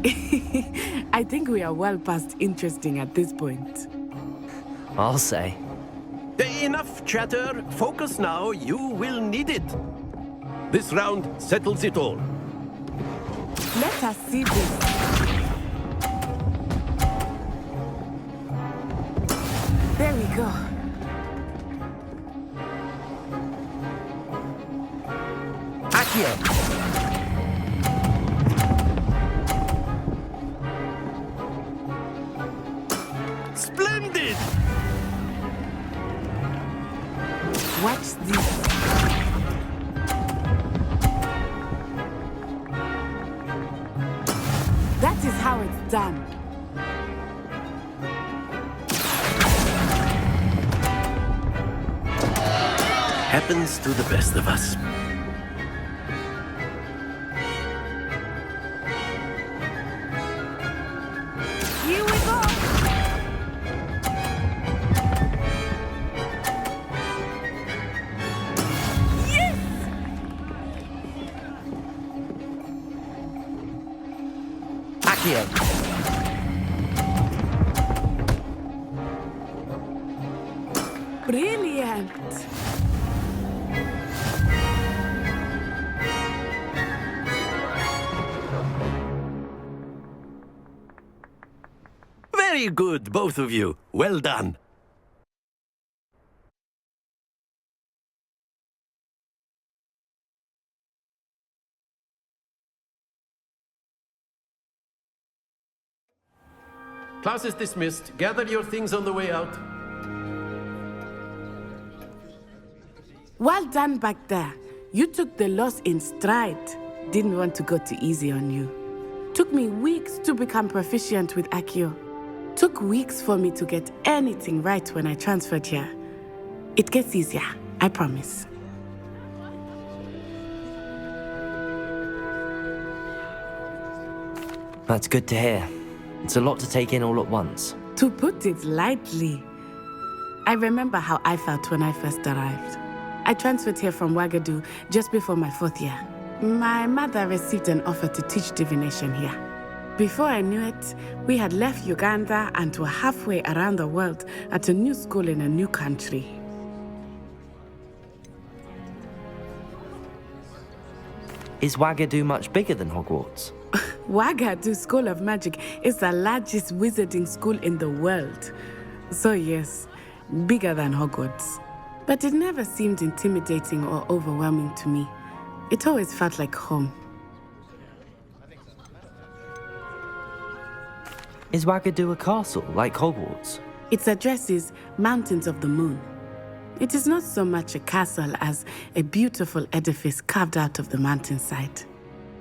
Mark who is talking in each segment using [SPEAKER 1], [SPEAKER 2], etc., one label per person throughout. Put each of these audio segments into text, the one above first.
[SPEAKER 1] I think we are well past interesting at this point.
[SPEAKER 2] I'll say.
[SPEAKER 3] Enough chatter. Focus now. You will need it. This round settles it all.
[SPEAKER 1] Let us see this. There we go.
[SPEAKER 2] Accio!
[SPEAKER 3] Splendid!
[SPEAKER 1] Watch this. That is how it's done.
[SPEAKER 3] Happens to the best of us.
[SPEAKER 1] Here we go. Yes!
[SPEAKER 2] Accio!
[SPEAKER 1] Brilliant.
[SPEAKER 3] Very good, both of you. Well done. Class is dismissed. Gather your things on the way out.
[SPEAKER 1] Well done back there. You took the loss in stride. Didn't want to go too easy on you. Took me weeks to become proficient with Accio. Took weeks for me to get anything right when I transferred here. It gets easier, I promise.
[SPEAKER 2] That's good to hear. It's a lot to take in all at once.
[SPEAKER 1] To put it lightly, I remember how I felt when I first arrived. I transferred here from Ouagadougou just before my 4th year. My mother received an offer to teach divination here. Before I knew it, we had left Uganda and were halfway around the world at a new school in a new country.
[SPEAKER 2] Is Ouagadougou much bigger than Hogwarts?
[SPEAKER 1] Ouagadougou School of Magic is the largest wizarding school in the world. So yes, bigger than Hogwarts. But it never seemed intimidating or overwhelming to me. It always felt like home.
[SPEAKER 2] Is Ouagadougou a castle, like Hogwarts?
[SPEAKER 1] Its address is Mountains of the Moon. It is not so much a castle as a beautiful edifice carved out of the mountainside.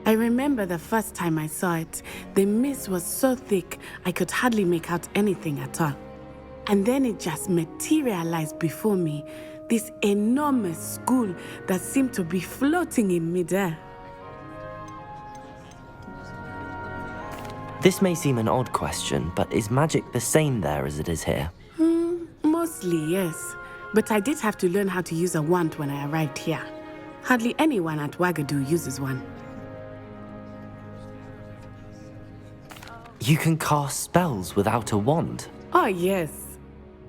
[SPEAKER 1] I remember the first time I saw it, the mist was so thick I could hardly make out anything at all. And then it just materialized before me, this enormous school that seemed to be floating in midair.
[SPEAKER 2] This may seem an odd question, but is magic the same there as it is here?
[SPEAKER 1] Mostly, yes. But I did have to learn how to use a wand when I arrived here. Hardly anyone at Ouagadougou uses one.
[SPEAKER 2] You can cast spells without a wand?
[SPEAKER 1] Oh, yes.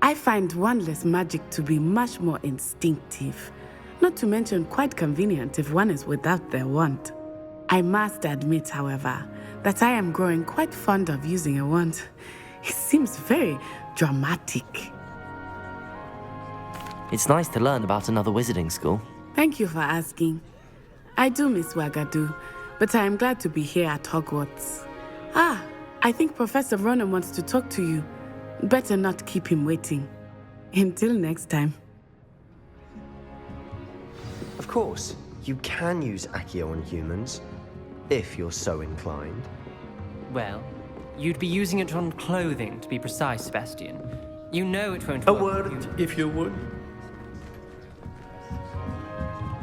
[SPEAKER 1] I find wandless magic to be much more instinctive. Not to mention quite convenient if one is without their wand. I must admit, however, that I am growing quite fond of using a wand. It seems very dramatic.
[SPEAKER 2] It's nice to learn about another wizarding school.
[SPEAKER 1] Thank you for asking. I do miss Ouagadougou, but I am glad to be here at Hogwarts. I think Professor Ronan wants to talk to you. Better not keep him waiting. Until next time.
[SPEAKER 4] Of course, you can use Accio on humans, if you're so inclined.
[SPEAKER 5] Well, you'd be using it on clothing, to be precise, Sebastian. You know it won't
[SPEAKER 3] A
[SPEAKER 5] work
[SPEAKER 3] word,
[SPEAKER 5] on you.
[SPEAKER 3] if you would.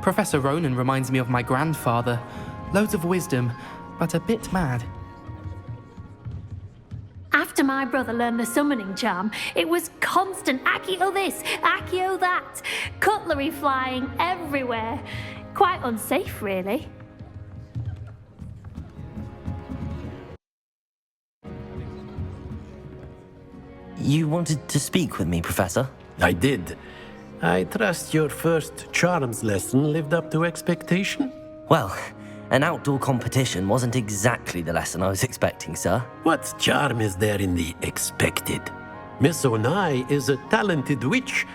[SPEAKER 6] Professor Ronan reminds me of my grandfather. Loads of wisdom, but a bit mad.
[SPEAKER 7] After my brother learned the summoning charm, it was constant Accio this, Accio that, cutlery flying everywhere. Quite unsafe, really.
[SPEAKER 2] You wanted to speak with me, Professor?
[SPEAKER 3] I did. I trust your first charms lesson lived up to expectation?
[SPEAKER 2] Well, an outdoor competition wasn't exactly the lesson I was expecting, sir.
[SPEAKER 3] What charm is there in the expected? Miss Onai is a talented witch.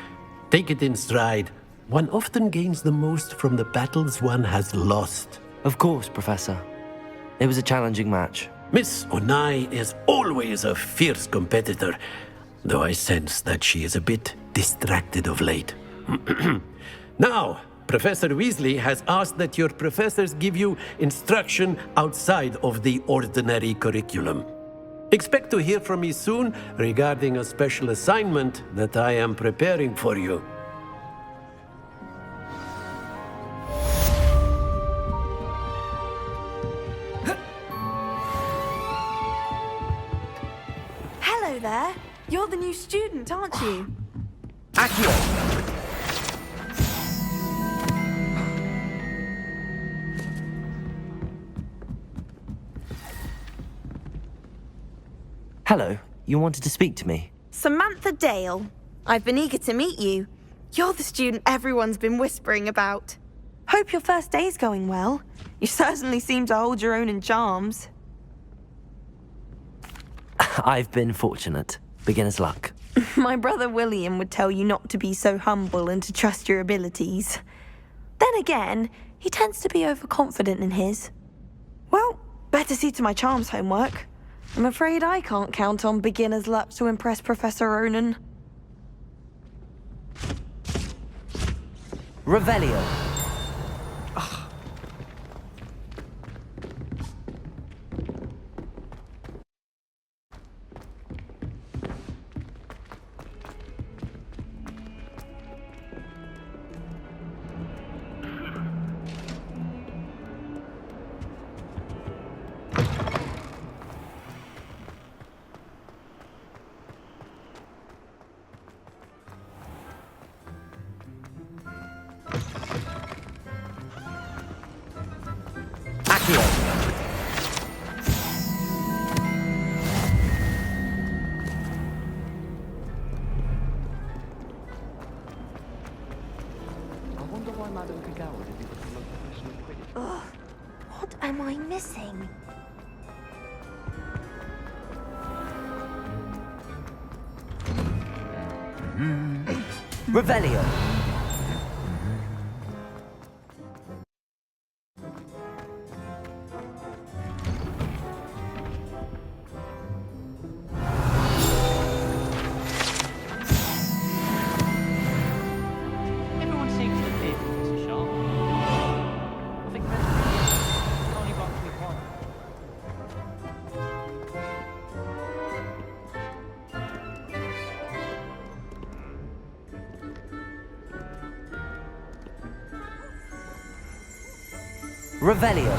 [SPEAKER 3] Take it in stride. One often gains the most from the battles one has lost.
[SPEAKER 2] Of course, Professor. It was a challenging match.
[SPEAKER 3] Miss Onai is always a fierce competitor, though I sense that she is a bit distracted of late. Now, Professor Weasley has asked that your professors give you instruction outside of the ordinary curriculum. Expect to hear from me soon regarding a special assignment that I am preparing for you.
[SPEAKER 8] Hello there. You're the new student, aren't you?
[SPEAKER 2] Accio! Hello, you wanted to speak to me?
[SPEAKER 8] Samantha Dale. I've been eager to meet you. You're the student everyone's been whispering about. Hope your first day's going well. You certainly seem to hold your own in charms.
[SPEAKER 2] I've been fortunate. Beginner's luck.
[SPEAKER 8] My brother William would tell you not to be so humble and to trust your abilities. Then again, he tends to be overconfident in his. Well, better see to my charms homework. I'm afraid I can't count on beginner's luck to impress Professor Ronan.
[SPEAKER 2] Revelio.
[SPEAKER 8] Ugh, what am I missing?
[SPEAKER 2] Revelio.
[SPEAKER 5] Everyone seems to be Mr. Sharp. I think that's only got to be one.
[SPEAKER 2] Revelio.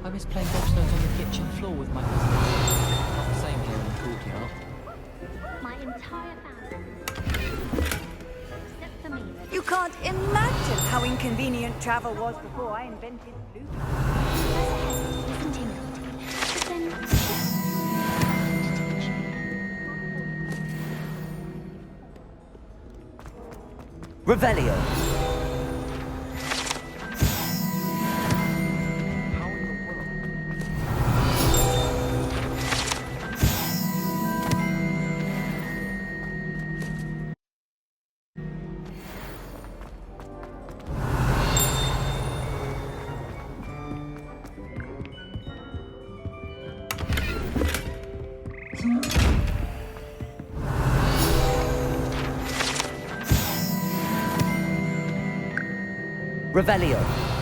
[SPEAKER 9] I miss playing bobsleds on the kitchen floor with my cousins. Not the same here in the courtyard.
[SPEAKER 7] My entire family. Except for me.
[SPEAKER 10] You can't imagine how inconvenient travel was before I invented Bluetooth.
[SPEAKER 7] Isn't he naughty? But then...
[SPEAKER 2] Revelio. Revelio.